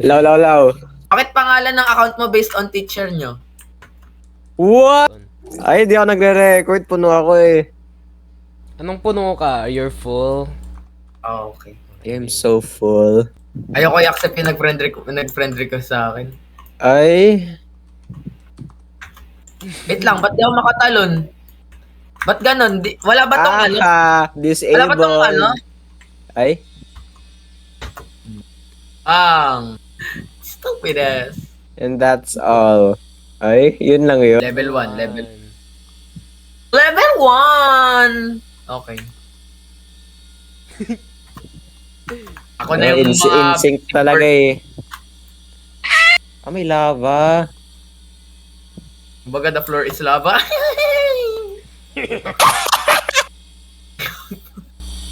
Law, law, law. Bakit pangalan ng account mo based on teacher nyo? What? Ay, di ako nagre-record. Puno ako eh. Anong puno ka? You're full? Oh, okay. I'm so full. Ayoko i-accept yung nag-friend request sa akin. Ay. Wait lang, ba't di ako makatalon? Ba't ganon? Wala ba tong ano? Disable. Wala ba tong ano? Ay. Stupid ass. And that's all. Ay, yun lang yun. Level 1, Level 1! Okay. Ako na yung in sync talaga eh. Ah, may lava. Kumbaga, the floor is lava.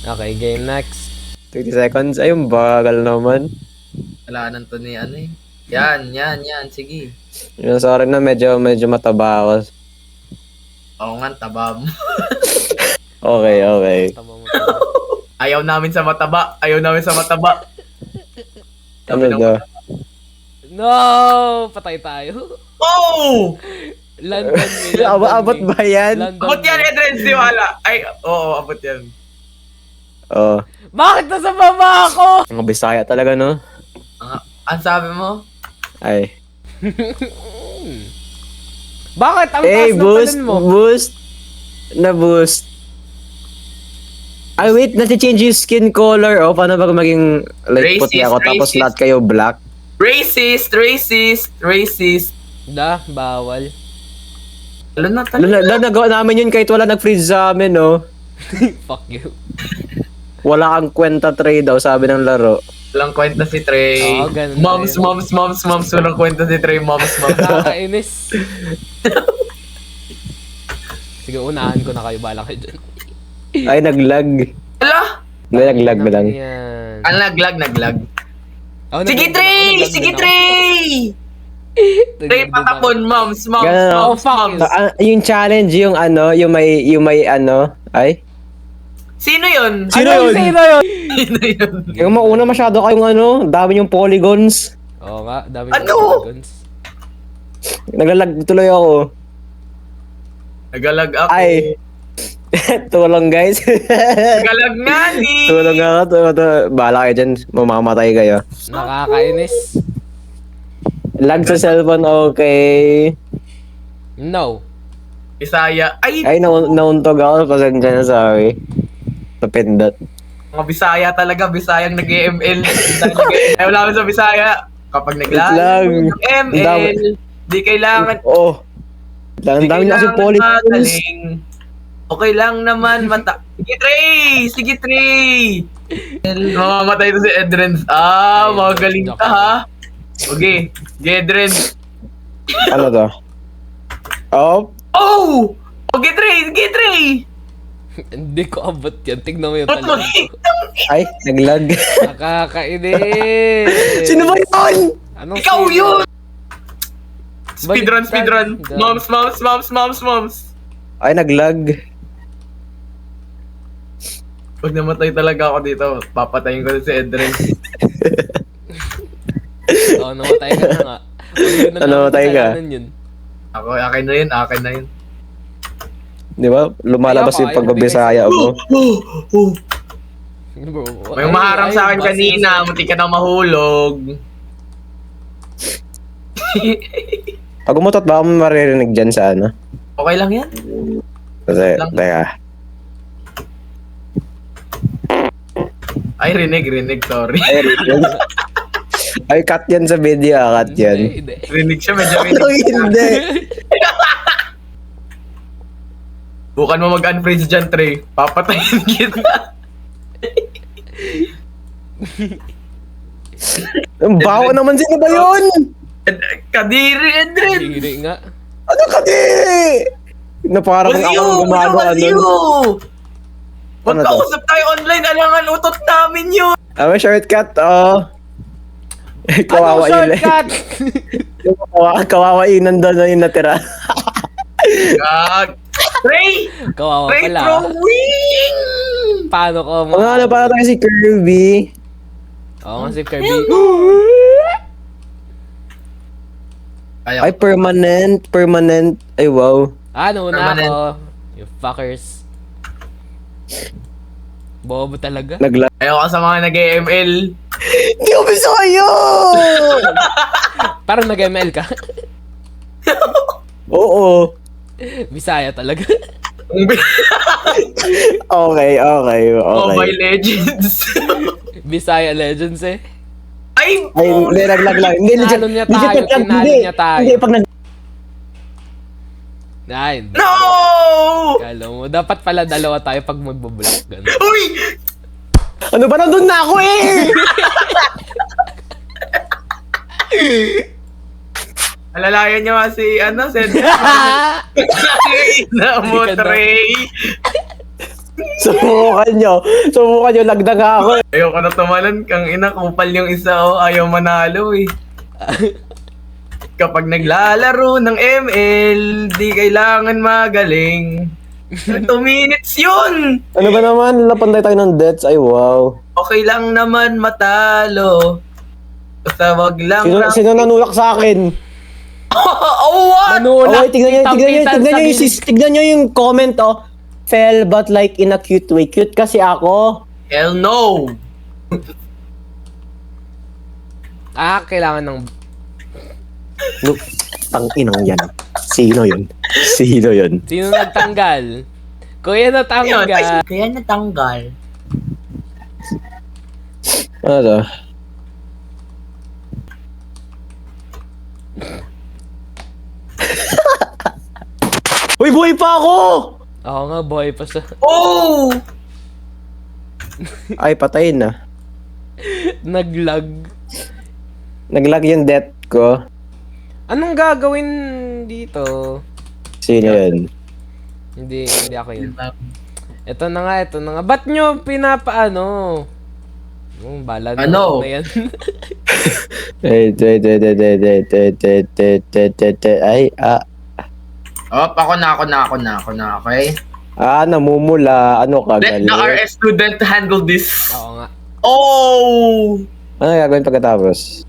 Okay, game next. 30 seconds. Ay, yung bagal naman. Kailangan to ni ano eh. Yan. Sige. Yung sorry na medyo mataba ako. Oo nga, taba mo. Okay. Tama mo. Ayaw namin sa mataba. Ano daw? No! Patay tayo. Oh! London me. London Abot me. ba yan? London Abot yan, me. Edrens, di wala. Ay, oo, abot yan. Oh. Bakit nasa baba ako? Ang Bisaya talaga, no? Ang sabi mo? Ay. Bakit? Ang Hey, taas ng boost! talon mo. Boost! Na-boost. Ay, wait. Nati-change yung skin color. Oh, paano ba kung maging like puti ako tapos lahat kayo black? Racist! Da, bawal. Talo na. Nagawa namin yun kahit wala nag-freeze sa amin, no? Fuck you. Wala kang kwenta trade daw, sabi ng laro. Walang kwenta si Trey. Oo, ganun Moms. Walang kwenta si Trey. Moms. Nakakainis. Sige, unahan ko na kayo. Bala kayo dyan. Ay, naglag. Ala! May naglag na lang. Yan. Ang naglag. Oh, Sige, naglag din ako, Trey! naglag din Sige, ako. Trey! Naglag Trey, din ako. patapon. Moms. Ganun. Oh, fuck you. Yung challenge, yung ano, yung may ano, ay? Sino yun? Sino Ano yun? Sino yun? Sino yun? Yung mauna masyado kayong ano, dami yung polygons. Oo nga, dami Ano? dragons. Naglalag tuloy ako. Nagalag ako. Ay. Tulong guys. Nagalag nga ni. Tulong ako. Bahala kayo dyan. Mamamatay kayo. Nakakainis. Lag sa cellphone, okay. No. Bisaya. Ay, Ay, nauntog ako. Pasensya na, sorry. Napindot. mga Bisaya talaga. Bisayang nag-ML. Ay, wala kami sa Bisaya. Kapag Wait naglalaro lang. ng ML, di kailangan Oh. Ang dami na kasi polygons. magaling. Okay lang naman, Sige, Trey! Mamamatay to si Edrens. Magaling ka, ha? Okay, Edrens. Ano to? Oh. Oh! Okay, Trey! Hindi ko abot yan. Tignan mo yung Ba't talon mo ko. Ay, naglag. Nakakainis. Sino ba yun? Anong Ikaw sino? yun! Speedrun. Baliktad. Moms. Ay, naglag. Pag namatay talaga ako dito, papatayin ko na si Edrens. Oo, namatay ka na nga. Namatay ka? Yun. Akin na yun. Di ba? Lumalabas Ay, yung ako, pag-Bisaya mo. Bro, May umaharang sa akin kanina, munti ka na mahulog. Pag umutot ba ako maririnig dyan sa ano? Okay lang yan. Kasi, Lang. teka. Ay, rinig, sorry. Ay, rinig. Ay, cut yan sa video, cut yan. Hindi. Rinig siya, medyo Ano rinig. hindi? Bukan mo mag-unfreeze dyan, Trey. Papatayin kita. Ang baho naman, sino ba yun? Kadiri, Edred! Hindi nga. Ano kadiri? Na parang Was ako you! ang gumagawa Was you! nun. Ano to? Magkausap tayo online, alangan utot namin yun! Ah, may shortcut, oh. Kawawa Anong yun. shortcut? Kawawa yun, nandun na yung natira. Gag! Trey! Kawawa Trey pala. throwing! Paano ko Ano na para tayo si Kirby? Oo nga si Kirby. Ay, permanent. Ay, wow. Ano na Permanent. ako? You fuckers. Bobo talaga. Ayoko sa mga nag-ML. Hindi ko bisa kayo! Parang nag-ML ka. Oo. Bisaya talaga. Okay. Mobile Legends. Bisaya Legends eh. Ay! Ay, hindi, naglag lang. Hindi, legit. Tinalo niya legit tayo, naglag, tinalo hindi. niya tayo. Hindi, pag nag... Ay, No! kala mo. Dapat pala dalawa tayo pag magbablock. Ganun. Uy! Ano ba, nandun na ako eh! Alalayan niyo nga si, Sed. Ina mo, Hindi ka na. Trey. Subukan nyo, lagdag ako. Ayoko na tumalan. Kang ina, kupal yung isa, ayaw manalo eh. Kapag naglalaro ng ML, di kailangan magaling. 2 minutes yun! Ano ba naman, lapantay tayo ng deaths, ay wow. Okay lang naman matalo. Basta wag lang Sino nanulak sa akin? Oh, what? Manulak. Okay, Kitang-kita sa tignan nyo yung comment, oh. Fell but like in a cute way. Cute kasi ako. Hell no! kailangan ng... Look, tanginang yan. Sino yun? Sino yun? Sino nagtanggal? Kuya Ayun, natanggal. kaya natanggal. Ano to? Uy, buhay pa ako! Oo nga, boy pa siya. Oh! Ay, patayin na. Naglag. Naglag yung death ko. Anong gagawin dito? Sino yun? Hindi ako yun. Ito na nga. Ba't nyo pinapaano? Bala na Ano? na yan. Ay, Ako na, okay? Namumula. Ano ka, Let the RS student handle this. Oo nga. Oh! Ano gagawin pagkatapos?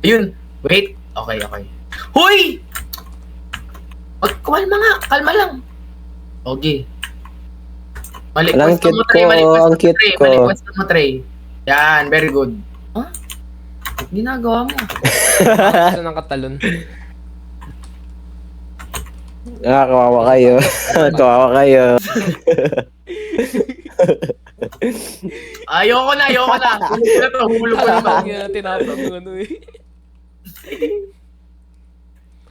Ayun. Wait. Okay. Hoy! Kalma lang. Okay. Ang cute ko, ang cute ko. Malikwas mo, Trey. Yan, very good. Huh? Ginagawa mo. Gusto ng katalon. Kawawa kayo. Kawawa kayo. Ayoko na. Hulog ko na to. Yung tinapos ng ano eh.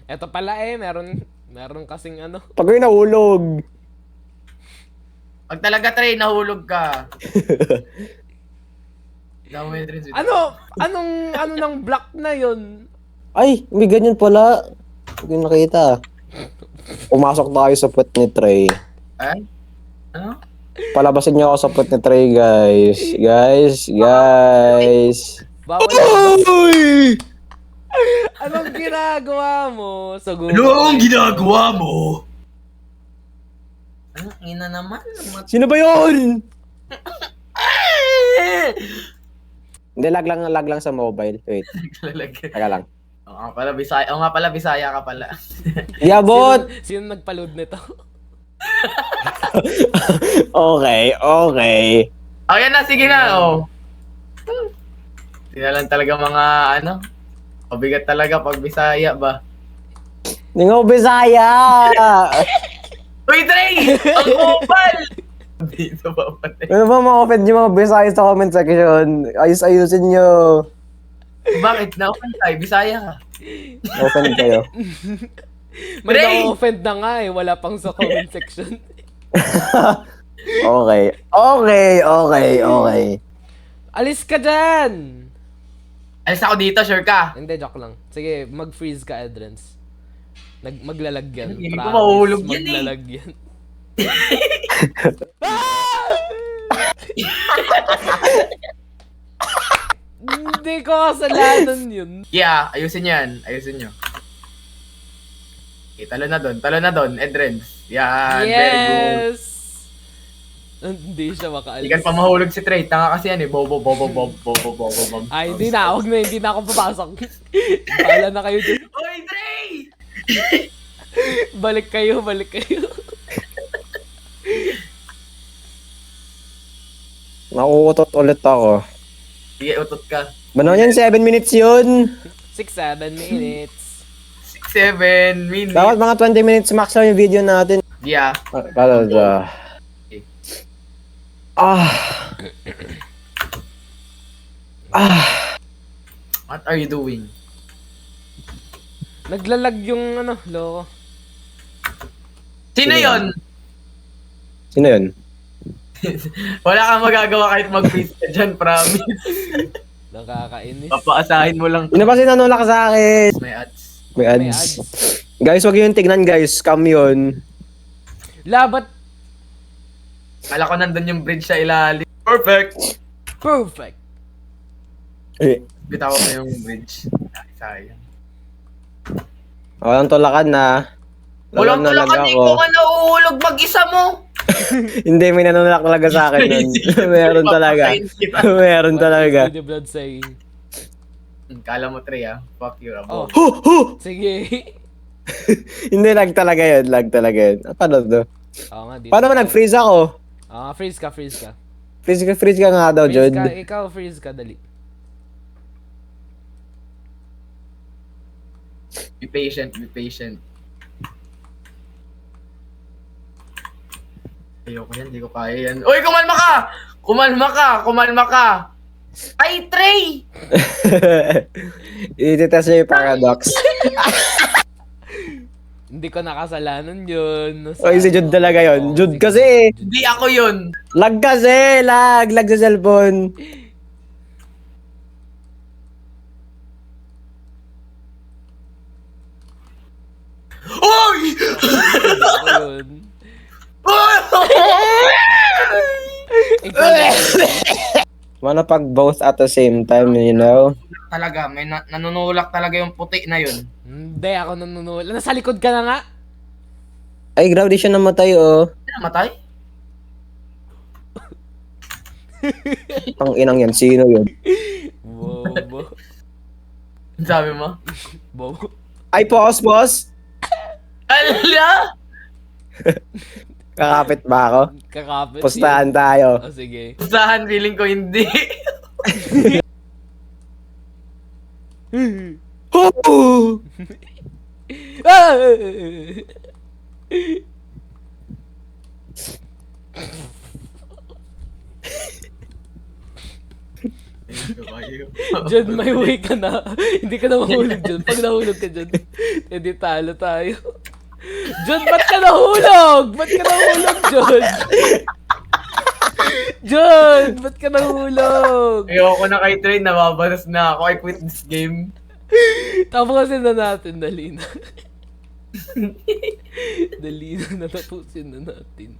Ito pala meron kasing ano. Pag may nahulog. Pag talaga, Trey, nahulog ka. Ano ng block na yun? Ay, may ganyan pala. Hindi ko nakita. Pumasok tayo sa puwet ni Trey. Ay? Ano? Palabasin niyo ako sa puwet ni Trey, guys. Bawal. Uy! Anong ginagawa mo? Sa Anong ginagawa mo? Ano? Ina naman. Sino ba yun? Hindi, lag lang sa mobile. Wait, teka lang. Oo nga pala, Bisaya ka pala. Yabot! Sino nagpa-load nito? Okay. Ayan na, sige na, Sila lang talaga mga, mabigat talaga pag Bisaya ba? Hindi nga ako Bisaya! Uy, Trey! Ang kupal! Dito ba pala? Ano ba ma-offend yung mga Bisaya sa comment section? Ayusin nyo. Bakit? Na-open tayo, Bisaya ka. Offend kayo. May Trey! na-offend na nga eh. Wala pang sa comment section. Okay. Alis ka dyan! Alis ako dito, sure ka? Hindi, joke lang. Sige, mag-freeze ka, Edrens. Maglalagyan. Hindi ko mahulog yan eh. Maglalagyan. Hindi ko kasalanan yun. Yeah, ayusin nyo. Okay, talo na doon, Edrens. Yan, very good. Yes! Hindi siya Hindi ka makaalis. pa mahulog si Trey. Tanga kasi yan eh. Bobo. Ay, hindi na. Huwag na. Hindi na ako papasok. Bahala na kayo dun. Oy, Trey! Balik kayo, balik kayo. Nakuutot ulit ako. Sige, utot ka. Mano yan, 7 minutes yun. 6-7 minutes. 6-7 minutes. Dapat mga 20 minutes max lang yung video natin. Yeah. Ah. Ah. What are you doing? Naglalag yung ano, loko. Sino yon? Sino yun? Wala kang magagawa kahit mag-freeze ka dyan, promise. Nakakainis. Papaasahin mo lang. Sino ba sinanulak sa akin? May ads. May May ads. ads. Guys, wag yun tignan guys. Scam yun. Labat. Kala ko nandun yung bridge sa ilalim. Perfect! Perfect. Eh, Bitaw ko yung bridge. Ay, sayang. walang tulakan na. Walang Nalag talaga, di ako. ko nga nauulog mag-isa mo. Hindi, may nanunulak talaga sa akin nun. Meron talaga. Meron talaga. The blood saying. Kala mo, Trey, ah. Fuck you, Oh, abo. sige. Hindi, lag talaga yun. Lag talaga yun. Paano to? Oo nga, dito. Paano ba nag-freeze ako? Freeze ka, freeze ka. Freeze ka nga daw, Freeze Jod. ka, ikaw freeze ka, dali. Be patient, be patient. Ayoko yan, di ko kaya yan. Uy, kumalma ka! Kumalma ka! Kumalma ka! Ay, Trey! Ititest niya yung paradox. Hindi ko nakasalanan yun. Oy, si Jod talaga yun. Jod kasi. Hindi ako yun. Lag kasi. Lag. Lag sa cellphone. Uy! Yun. Ikaw na. Mana pag both at the same time, you know? Talaga, may nanunulak talaga yung puti na yun. Hindi, ako nanunula. Nasa likod ka na nga. Ay, grabe di siya namatay, oh. Namatay? Ang inang yan. Sino yun? Bobo. Ang sabi mo? Bobo. Ay, pause, boss. Ala! Kakapit ba ako? Kakapit. Pustahan tayo. Oh, sige. Usahan, feeling ko hindi. Oh! Ah! Diyan, may way ka na. Hindi ka na mahulog dyan. Pag nahulog ka dyan, edi talo tayo. John, ba't ka nahulog? Ba't ka nahulog, John? John, ba't ka nahulog? Ayoko na kay Trey, nababalas na ako. I quit this game. Tapusin na natin, dali na. Dali na, natapusin na natin.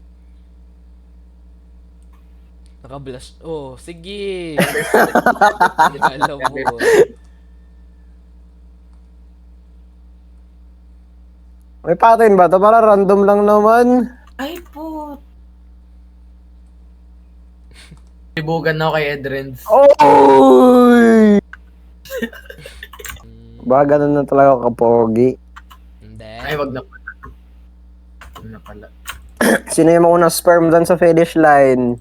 Nakablush. Oh, sige. Hindi ka alam mo. May pattern ba to? Para random lang naman. Ay, po. Ibugan na ako kay Edrens. Oy! Ba, ganun na talaga ako kapogi. Hindi. Ay, wag na pala. Wag na pala. Sino yung mauna sperm dun sa finish line?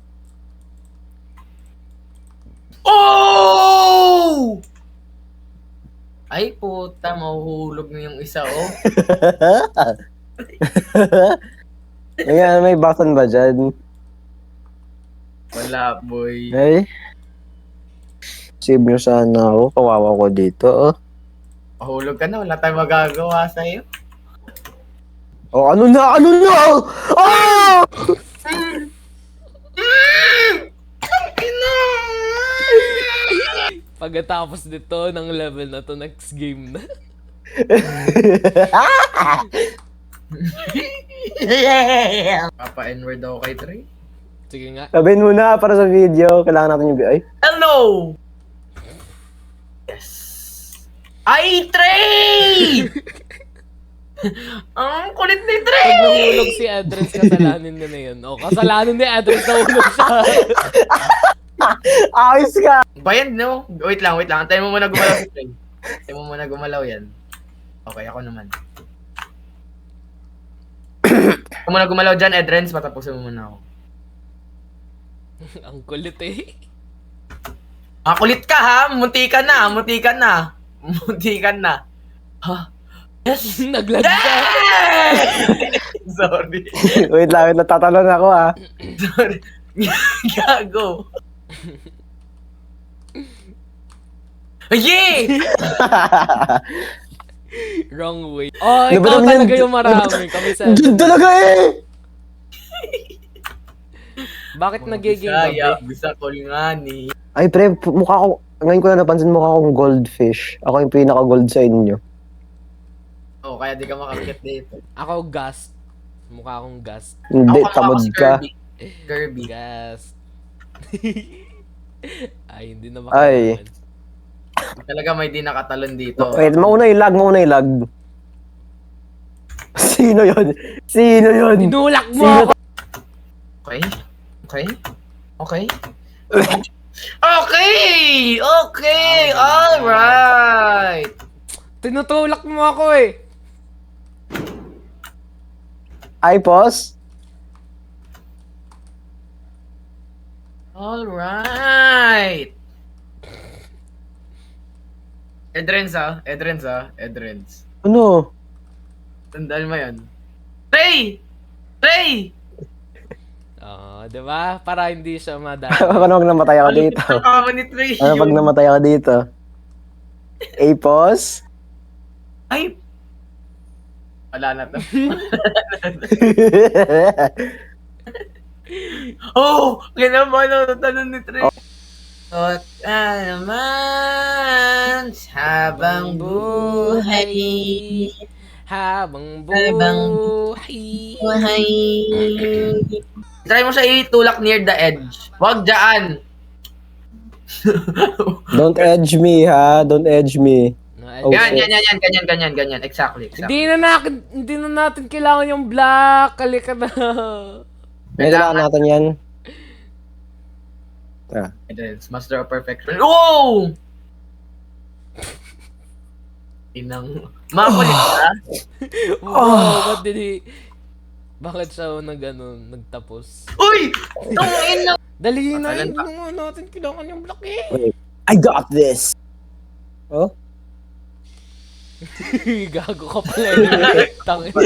Oh! Ay, puta, mahuhulog na yung isa, oh. May button ba dyan? Wala, boy. Ay. Save nyo sana ako. Kawawa ko dito, oh. Mahulog ka na, wala tayong magagawa sa'yo. Oh, ano na? Ano na? Ah! Pagkatapos nito ng level na to, next game na. Papa-N-word ako kay Trey. Sige nga. Sabihin mo na para sa video. Kailangan natin yung... Ay. Hello! Yes! Ay, Trey! Ang kulit ni Dre! Pag nahulog si Edres, kasalanan niya na yun. O, kasalanan ni Edres, nahulog siya. Ayos ka! Bayan, no? Wait lang. Antayin mo muna gumalaw si Dre. Antayin mo muna gumalaw yan. Okay, ako naman. Kung muna gumalaw dyan, Edrens, patapusin mo muna ako. Ang kulit eh. Kulit ka ha! Muntikan na! Ha? Yes! Naglag ka. Sorry. Wait lang, natatalon ako ah. Sorry. Gago. Yay! Wrong way. Oh, Ano ba ikaw naman talaga yan? yung marami. Kami sa... Diyan talaga eh! Bakit nagiging Bisaya, gabi? Bisakol nga ni. Ay pre, mukha ko, ngayon ko na napansin mukha akong goldfish. Ako yung pinaka-gold sa inyo. Oh, kaya di ka makakit dito. Ako gas. Mukha akong gas. Hindi, Ako tamad si ka. Kirby. Gas. Ay, hindi na Ay. makakaman. Talaga may di nakatalon dito. Wait, mauna yung lag. Sino yun? Tinulak mo Sino ako! Okay. Alright. Tinutulak mo ako eh! Ay, pause? Alright. Edrens. Ano? Tandaan mo yan. Ray! Oo, di ba? Para hindi siya madami. Paano pag namatay ako dito? Ang ni Trey. Ano pag namatay ako dito? A pause? Ay! Wala na to. Oh! Kinabahan ako ng tanong ni Trey. At naman habang buhay Habang Habang buhay. Try mo siya itulak near the edge. Wag dyan. Don't edge me, ha? Don't edge me. No, Oh, Yan. Exactly. Hindi na natin kailangan yung black. Halika na. Kailangan natin yan. It's Master of Perfection. Oh! Inang... Makulit ka? Wow, bakit siya nagtapos? Uy! Tungin na! Dali na, Matalan hindi pa. nga natin kailangan yung black eh. Wait. I got this! Oh? Gago ka pala eh. Tangin mo.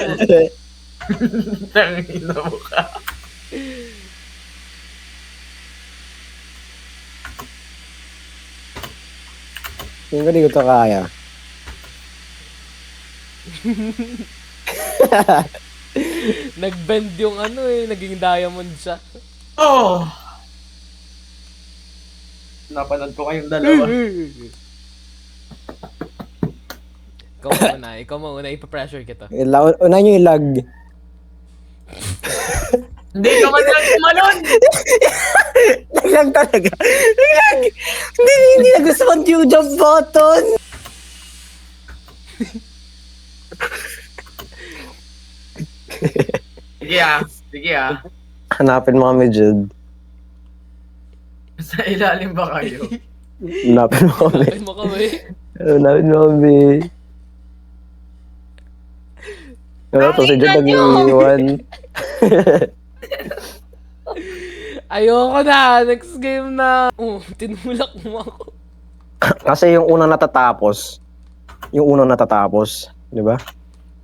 Tangin na mo ka. Hindi ko to kaya. Nag-bend yung naging diamond siya. Oh! Napanood ko kayong dalawa. Ikaw muna, ipapressure kita. Unahin nyo yung lag. Hindi ka man lang tumalon! Lag talaga. Lag! Hindi na gusto mag yung jump button. Sige ah. Hanapin mo kami, Jude. Sa ilalim ba kayo? Hanapin mo kami. Ay mo kami. Hanapin mo kami. Ano to, si Jude nag-iiwan. Ayoko na. Next game na. Tinulak mo ako. Kasi yung unang natatapos, di ba?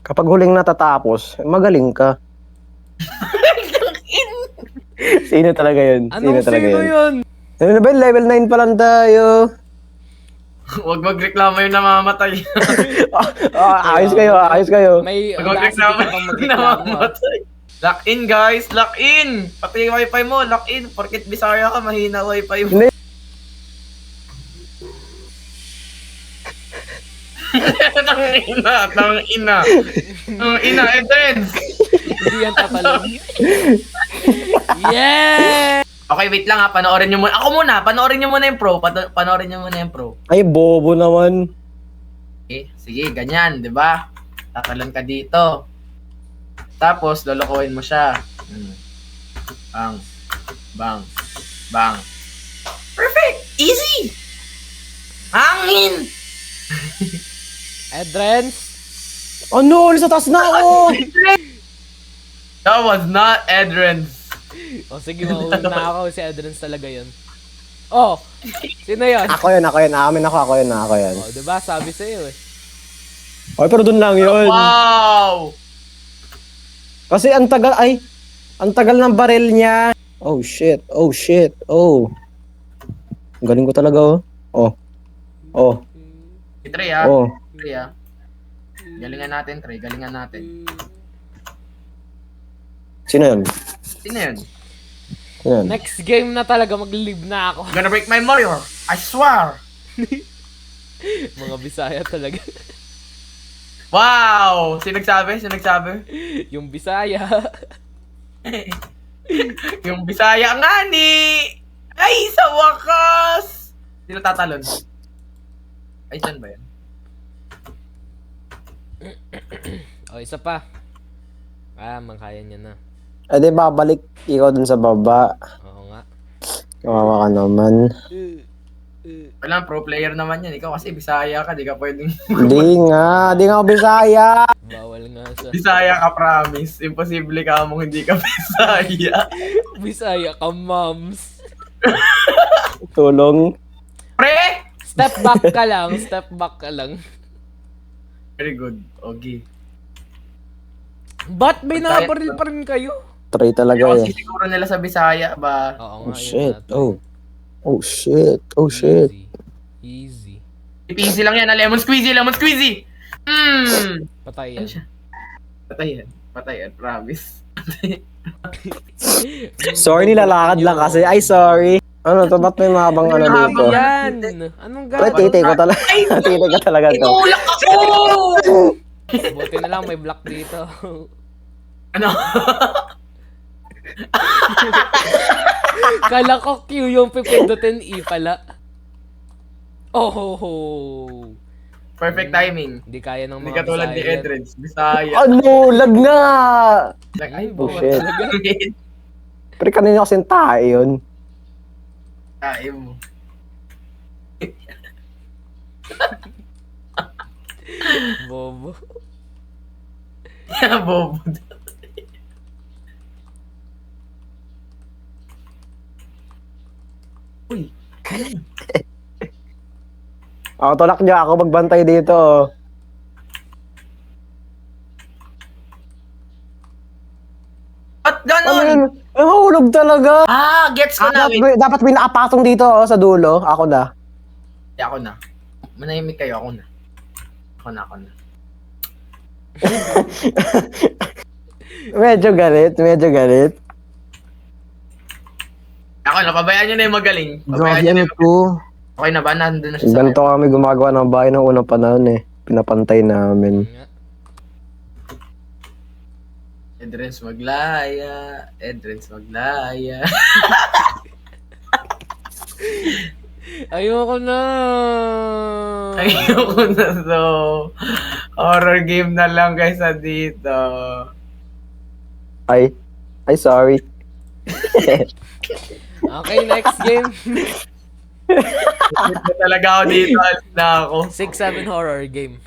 Kapag huling natatapos, magaling ka. Sino talaga yun? Anong sino yun? Ano ba yun? Level 9 pa lang tayo. Huwag magreklamo yung namamatay. Ayos kayo. May Huwag audacity magreklamo ka pang yung magreklamo. namamatay. Lock in guys, lock in! Pati yung wifi mo, lock in. Porkit Bisaya ka, mahina wifi mo. Hindi. Tangina, Edrens! Hindi yan tatalon. Yeah! Okay, wait lang ha, panoorin nyo muna. Ako muna, panoorin nyo muna yung pro. Panoorin nyo muna yung pro. Ay, bobo naman. Okay, sige, ganyan, di ba? Tatalon ka dito. Tapos, lolokohin mo siya. Bang. Bang. Bang. Perfect! Easy! Hangin! Edrens? Ano? Sa taas na ako! That was not Edrens. O sige, mahulog na ako. Si Edrens talaga yun. Oh! Sino yun? Ako yun. Amin ako yun. Oh, diba? Sabi sa'yo eh. Ay, pero dun lang yun. Wow! Kasi ang tagal ng baril niya. Oh, shit. Oh. Ang galing ko talaga, oh. Oh. Si Trey, ah. Oh. Trey, ah. Galingan natin, Trey. Galingan natin. Sino yun? Sino yun? Sino yun? Next game na talaga, mag-live na ako. I'm gonna break my mirror. I swear. Mga Bisaya talaga. Wow! Sino nagsabi? Yung Bisaya. Yung Bisaya nga ni! Ay, sa wakas! Sino tatalon? Ay, saan ba yan? O, isa pa. Mangkaya niya na. Eh, di babalik ikaw dun sa baba. Oo nga. Kawawa ka naman. Walang pro player naman yan. Ikaw kasi Bisaya ka. Di ka pwedeng... Di nga ako Bisaya. Bawal nga sa... Bisaya ka, promise. Imposible ka mong hindi ka Bisaya. Bisaya ka, moms. Tulong. Pre! Step back ka lang. Very good. Okay. Ba't may nabaril pa rin kayo? Try talaga Kasi eh. siguro nila sa Bisaya ba? Oo Oh nga, yun shit. natin. Oh shit. Easy. Easy lang yan. Lemon squeezy! Patay Ano yan. siya? Patay yan. Promise. Sorry, nilalakad lang kasi. Ay, sorry. Ano to? Ba't may mabang ano dito? Yan! Anong Pre, gagawin? titay ko talaga. Titay ko talaga to. Itulak ako! Buti na lang may block dito. Ano? Kala ko Q yung pipindutin E pala. Perfect timing. Hindi kaya ng Hindi mga ka tulad ni Bisaya. Edreds. Bisaya. Ano? Lag nga! Ay, Oh, shit. talaga. Pre, kanina kasing tae yun. Ay mo. Bobo. Bobo. Uy, kalan. Ako tulak niyo. Ako magbantay dito. At Ano ganon! yun? Ay, mahulog talaga. Gets ko na. Wait. Dapat may nakapatong dito sa dulo. Ako na. Ako na. Manahimik kayo. Ako na. Medyo galit. Ako na. Pabayaan nyo na yung magaling. Pabayaan Grabe nyo na ano to. Okay na ba? Nandun na siya sa Ganito kami gumagawa ng bahay ng unang panahon eh. Pinapantay namin. Nga. Edrens maglaya. Ayoko na. Ayoko na to. Horror game na lang kaysa dito. Ay, sorry. Okay, next game. Ito talaga ako dito. Alis na ako. 6-7 horror game.